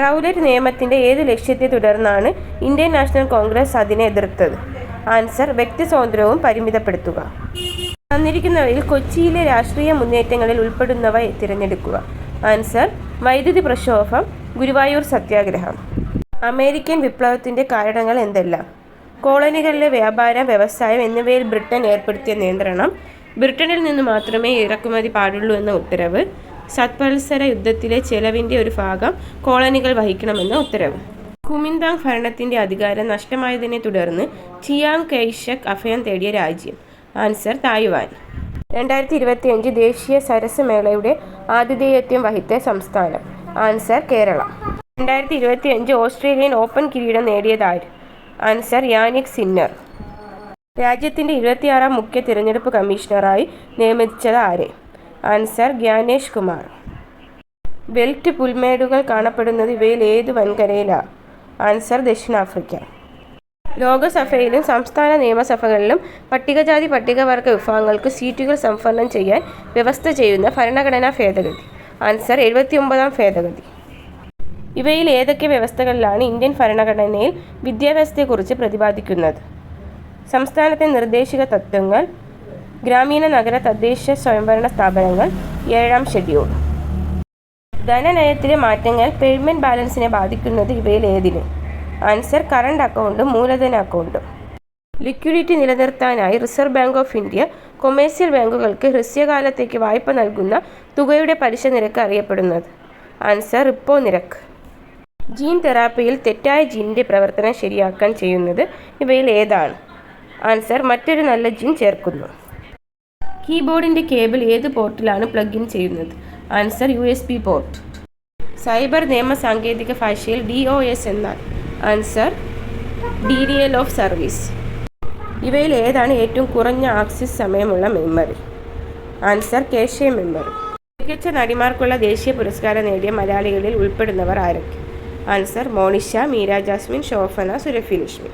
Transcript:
Rowlatt നിയമത്തിൻ്റെ ഏത് ലക്ഷ്യത്തെ തുടർന്നാണ് ഇന്ത്യൻ നാഷണൽ കോൺഗ്രസ് അതിനെ എതിർത്തത്? ആൻസർ: വ്യക്തി സ്വാതന്ത്ര്യവും പരിമിതപ്പെടുത്തുക. തന്നിരിക്കുന്നവയിൽ കൊച്ചിയിലെ രാഷ്ട്രീയ മുന്നേറ്റങ്ങളിൽ ഉൾപ്പെടുന്നവ തിരഞ്ഞെടുക്കുക. ആൻസർ: വൈദ്യുതി പ്രക്ഷോഭം, ഗുരുവായൂർ സത്യാഗ്രഹം. അമേരിക്കൻ വിപ്ലവത്തിൻ്റെ കാരണങ്ങൾ എന്തെല്ലാം? കോളനികളിലെ വ്യാപാരം, വ്യവസായം എന്നിവയിൽ ബ്രിട്ടൻ ഏർപ്പെടുത്തിയ നിയന്ത്രണം, ബ്രിട്ടനിൽ നിന്ന് മാത്രമേ ഇറക്കുമതി പാടുള്ളൂ എന്ന ഉത്തരവ്, സത്പത്സര യുദ്ധത്തിലെ ചെലവിൻ്റെ ഒരു ഭാഗം കോളനികൾ വഹിക്കണമെന്ന ഉത്തരവ്. കുമിന്താങ് ഭരണത്തിൻ്റെ അധികാരം നഷ്ടമായതിനെ തുടർന്ന് ചിയാങ് കൈഷക് അഭയം തേടിയ രാജ്യം. Answer: Taiwan. 2025 ദേശീയ സരസ് മേളയുടെ ആതിഥേയത്വം വഹിച്ച സംസ്ഥാനം. ആൻസർ: കേരളം. 2025 ഓസ്ട്രേലിയൻ ഓപ്പൺ കിരീടം നേടിയതാര്? Answer: Jannik Sinner. രാജ്യത്തിൻ്റെ 26ാം മുഖ്യ തിരഞ്ഞെടുപ്പ് കമ്മീഷണറായി നിയമിച്ചത് ആരെ? ആൻസർ: ഗ്യാനേഷ് കുമാർ. വെൽറ്റ് പുൽമേടുകൾ കാണപ്പെടുന്നത് ഇവയിൽ ഏത് വൻകരയിലാണ്? ആൻസർ: ദക്ഷിണാഫ്രിക്ക. ലോകസഭയിലും സംസ്ഥാന നിയമസഭകളിലും പട്ടികജാതി പട്ടികവർഗ വിഭാഗങ്ങൾക്ക് സീറ്റുകൾ സംവരണം ചെയ്യാൻ വ്യവസ്ഥ ചെയ്യുന്ന ഭരണഘടനാ ഭേദഗതി. ആൻസർ: 79ാം ഭേദഗതി. ഇവയിൽ ഏതൊക്കെ വ്യവസ്ഥകളിലാണ് ഇന്ത്യൻ ഭരണഘടനയിൽ വിദ്യാഭ്യാസത്തെക്കുറിച്ച് പ്രതിപാദിക്കുന്നത്? സംസ്ഥാനത്തെ നിർദ്ദേശിക തത്വങ്ങൾ, ഗ്രാമീണ നഗര തദ്ദേശ സ്വയംഭരണ സ്ഥാപനങ്ങൾ, 7ാം ഷെഡ്യൂൾ. ധനനയത്തിലെ മാറ്റങ്ങൾ പേയ്മെൻറ്റ് ബാലൻസിനെ ബാധിക്കുന്നത് ഇവയിൽ ഏതിന്? ആൻസർ: കറണ്ട് അക്കൗണ്ടും മൂലധന അക്കൗണ്ടും. ലിക്വിഡിറ്റി നിലനിർത്താനായി Reserve Bank of India commercial ബാങ്കുകൾക്ക് ഹ്രസ്വകാലത്തേക്ക് വായ്പ നൽകുന്ന തുകയുടെ പലിശ നിരക്ക് അറിയപ്പെടുന്നത്? ആൻസർ: റിപ്പോ നിരക്ക്. ജീൻ തെറാപ്പിയിൽ തെറ്റായ ജീനിൻ്റെ പ്രവർത്തനം ശരിയാക്കാൻ ചെയ്യുന്നത് ഇവയിൽ ഏതാണ്? ആൻസർ: മറ്റൊരു നല്ല ജീൻ ചേർക്കുന്നു. കീബോർഡിൻ്റെ കേബിൾ ഏത് പോർട്ടിലാണ് പ്ലഗ് ഇൻ ചെയ്യുന്നത്? Answer: USB port. സൈബർ നിയമ സാങ്കേതിക ഭാഷയിൽ DOS എന്നാൽ? Answer: denial of service. ഇവയിൽ ഏതാണ് ഏറ്റവും കുറഞ്ഞ ആക്സസ് സമയമുള്ള മെമ്മറി? Answer: cache memory. മികച്ച നടിമാർക്കുള്ള ദേശീയ പുരസ്കാരം നേടിയ മലയാളികളിൽ ഉൾപ്പെടുന്നവർ ആരൊക്കെ? ആൻസർ: മോണിഷ, മീര ജാസ്മിൻ, ശോഭന, സുരഭി ലക്ഷ്മി.